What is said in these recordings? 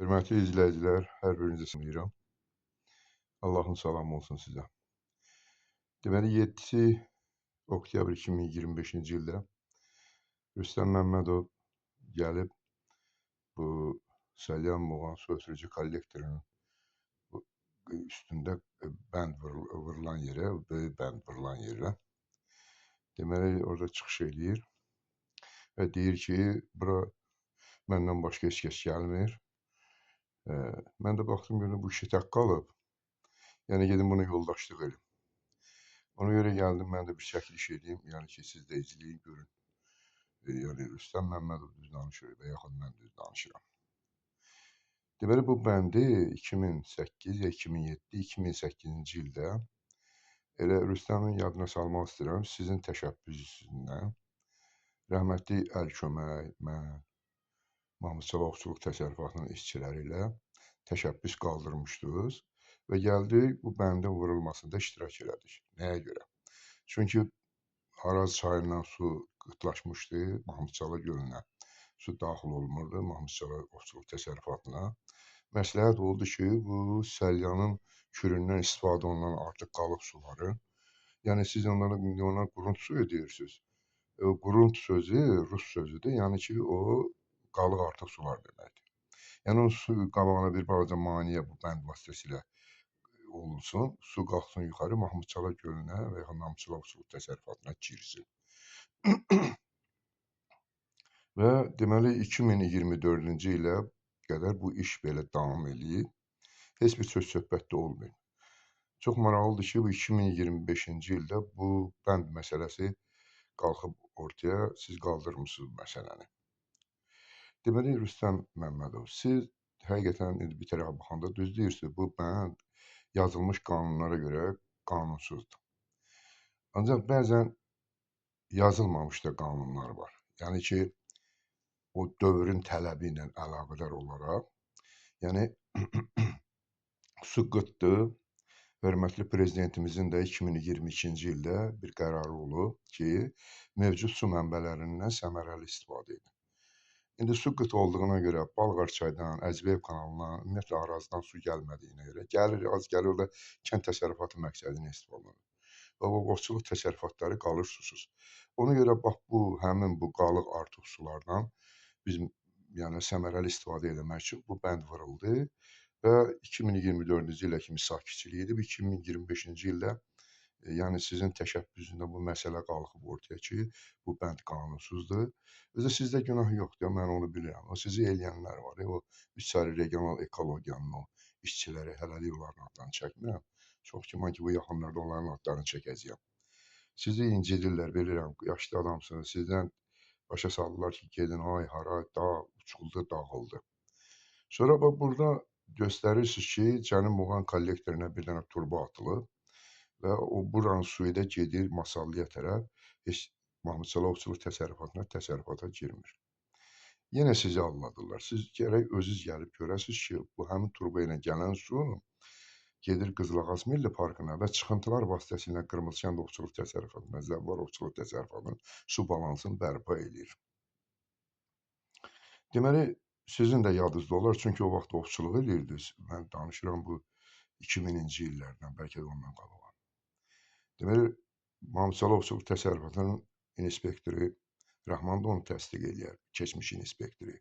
Hörmətli izləyicilər, hər birinizi salamlayıram. Allahın salamı olsun sizə. Deməli, 7 oktyabr 2025-ci ildə Rüstəm Məmmədov gəlib bu Salyan Muğan su ötürücü kollektorunun üstündə bənd vurulan yerə, böyük bənd vurulan yerə deməli, orada çıxış eləyir və deyir ki, bura məndən başqa heç kəs gəlmir. Mən də baxdım, gördüm bu kişi tək qalıb. Yəni, gedim buna yoldaşlıq edim. Ona görə gəldim, mən də bir çəkiliş edeyim, yəni ki, siz də izləyin, görün. Yəni, Rüstəm Məmmədov düz danışır və yaxud mən düz danışıram. Deməli, bu bəndi 2008, 2007, 2008-ci ildə elə Rüstəmin yadına salmaq istəyirəm, sizin təşəbbüsünüzdən rəhmətli Əlkömək, mən, Mahmud Çalovçuluq Təsərrüfatının işçiləri ilə təşəbbüs qaldırmışdınız və gəldik, bu bəndin vurulmasında iştirak elədik. Nəyə görə? Çünki Araz çayından su qıtlaşmışdı, Mahmudçala gölünə su daxil olmurdu, Mahmudçala Ovçuluq Təsərrüfatına. Məsləhət oldu ki, bu Səlyanın küründən istifadə olunan artıq qalıq suları, yəni siz ona qurunt suyu deyirsiniz. Qurunt sözü rus sözüdür, yəni ki, o qalıq artıq sular deməkdir. Yəni o su qabağına bir balaca maneə bu bənd vasitəsilə olunsun, su qalxsın yuxarı Mahmudçala gölünə və ya Mahmudçala Ovçuluq Təsərrüfatına girsin. Və deməli 2024-cü ilə qədər bu iş belə davam eləyib. Heç bir söz-söhbət də olmayıb. Çox maraqlıdır ki, bu 2025-ci ildə bu bənd məsələsi qalxıb ortaya, siz qaldırmısınız məsələni. Deməli, Rüstəm Məmmədov, siz həqiqətən bir tərəfə baxanda düz deyirsiniz, bu bənd yazılmış qanunlara görə qanunsuzdur. Ancaq bəzən yazılmamış da qanunlar var. Yəni ki, o dövrün tələbi ilə əlaqədar olaraq, yəni su qıtdı, hörmətli prezidentimizin də 2022-ci ildə bir qərarı olub ki, mövcud su mənbələrindən səmərəli istifadə edin. İndi su qıt olduğuna görə Balqar çaydan, Əcbeyev kanalından, ümumiyyətlə Arazdan su gəlmədiyinə görə gəlir, az gəlir, o da kənd təsərrüfatı məqsədinə istifadə olunur. Və o ovçuluq təsərrüfatları qalır susuz. Ona görə bax həmin bu qalıq artıq sulardan biz yəni səmərəli istifadə etmək üçün bu bənd vuruldu və 2024-cü ilə kimi sakitçilik edib 2025-ci ildə yəni sizin təşəbbüsündə bu məsələ qalxıb ortaya ki, bu bənd qanunsuzdur. Özü sizdə günah yoxdur, mən onu bilirəm. O sizi eləyənlər var, o Üç-Sarı regional ekologiyanın o işçiləri, hələlik onların adlarını çəkmirəm. Çox güman ki, bu yaxınlarda onların adlarını çəkəcəyəm. Sizi incidirlər, bilirəm, yaşlı adamsınız, sizdən başa saldılar ki, gedin, ay, hara, dağ, uçuldu, dağıldı. Sonra bax, burada göstərirsiniz ki, Cənub Muğan kollektoruna bir dənə turba atılıb və o buranın suyu da gedir Masallıya tərəf, heç Mahmudçala Ovçuluq təsərrüfata girmir. Yenə sizi anladırlar. Siz gərək özünüz gəlib görəsiniz ki, bu həmin turba ilə gələn su gedir Qızılağac Milli Parkına və çıxıntılar vasitəsilə Qırmızıkənd Ovçuluq Təsərrüfatına, Zəvvar Ovçuluq Təsərrüfatının su balansını bərpa edir. Deməli, sizin də yadınızda olar, çünki o vaxt ovçuluq edirdiniz. Mən danışıram bu 2000-ci illərdən, bəlkə də ondan qabağa. Deməli, Mahmudçala Ovçuluq Təsərrüfatının inspektoru Rəhman da onu təsdiq eləyər, keçmiş inspektoru.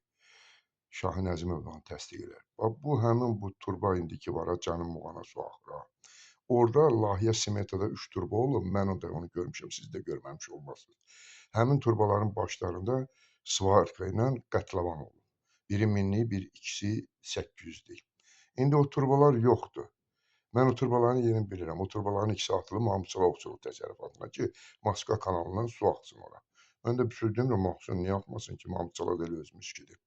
Şahin Əzimov da onu təsdiq eləyər. Bu, həmin bu turba indiki var, Cənub Muğana su axıra. Orada layihə smetada 3 turba olub, mən onu görmüşəm, siz də görməmiş olmazsınız. Həmin turbaların başlarında svartka ilə qətləvan olub. Biri 1000'lik, bir ikisi 800'lik. İndi o turbalar yoxdur. Mən o turbaların yerini bilirəm. O turbaların ikisi atılıb Mahmudçala Ovçuluq Təsərrüfatına ki, Moskva kanalından su axsın ora. Mən də bir şey demirəm, axsın, niyə axmasın ki, Mahmudçala da elə öz müşkidir.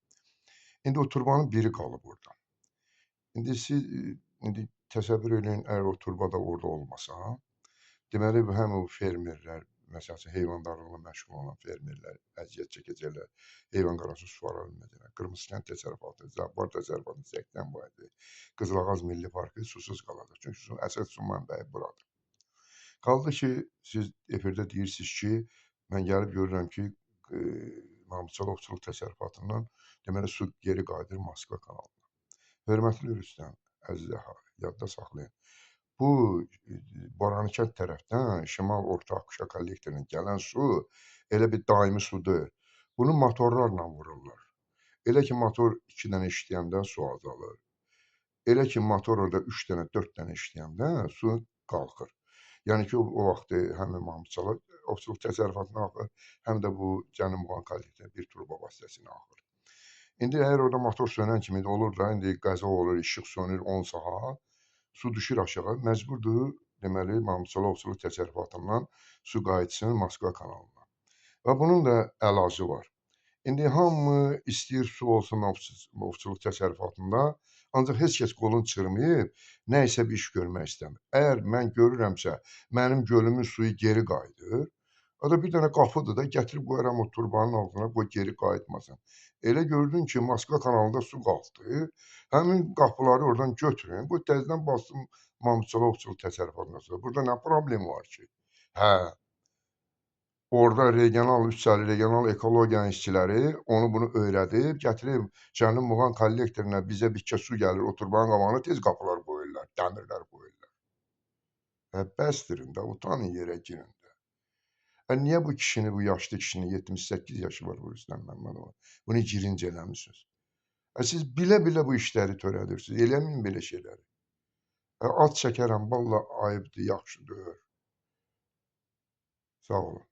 İndi o turbanın biri qalıb orada. İndi siz təsəvvür edin, əgər o turba da orada olmasa, deməli, həm o fermerlər, məsələn, heyvandarlıqla məşğul olan fermerlər əziyyət çəkəcəklər, heyvan qarası sulara bilmədilər. Qırmızıkənd Təsərrüfatı, Zəvvar Təsərrüfatı 80 baydı. Qızılağac Milli Parkı susuz qalacaq. Çünki əsas su mənbəyi buradır. Qaldı ki, siz efirdə deyirsiniz ki, mən gəlib görürəm ki, Mahmudçala Ovçuluq Təsərrüfatından deməli su geri qayıdır Moskva kanalına. Hörmətli Rüstəm, əziz əhali, yadda saxlayın. Bu Boranikənd tərəfdən Şimal Orta Akışa kollektoruna gələn su elə bir daimi su deyil. Bunu motorlarla vururlar. Elə ki motor 2 dənə işləyəndə su azalır. Elə ki motor orada 3 dənə, 4 dənə işləyəndə su qalxır. Yəni ki o vaxt həmin Mahmudçala ovçuluq təsərrüfatına axır, həm də bu Cənub Muğan kollektoruna bir turbo vasitəsilə axır. İndi əgər orada motor sönən kimi də olur da, indi qəza olur, işıq sönür 10 saat, su düşür aşağı, məcburdur deməli Mahmudçala ovçuluq təsərrüfatından su qayıtsın Moskva kanalına. Və bunun da əlacı var. İndi hamı istəyir su olsun ovçuluq təsərrüfatında, ancaq heç kəs qolunu çırmayıb, nə isə bir iş görmək istəmir. Əgər mən görürəmsə, mənim gölümün suyu geri qayıdır, o da bir dənə qapıdır da, gətirib qoyaram o turbanın altına, qoy geri qayıtmasın. Elə gördün ki, Moskva kanalında su qalxdı, həmin qapıları oradan götürün, bu təzədən basın Mahmudçala ovçuluq təsərrüfatına. Burada nə problem var ki? Hə, orada regional, üstəlik regional ekologiyanın işçiləri onu bunu öyrədib, gətirib Cənub Muğan kollektoruna bizə bir su gəlir, o turbanın qabağına tez qapılar qoyurlar, dəmirlər qoyurlar. Hə, bəsdirin də, utanın yerə girin də. Niyə bu kişini, bu yaşlı kişinin 78 yaşı var bu Rüstəm Məmmədova, bunu girinc eləmişsiniz? Siz bilə-bilə bu işləri törədirsiniz, eləməyin belə şeyləri. Ad çəkərəm, valla ayıbdır, yaxşı deyil. Sağ olun.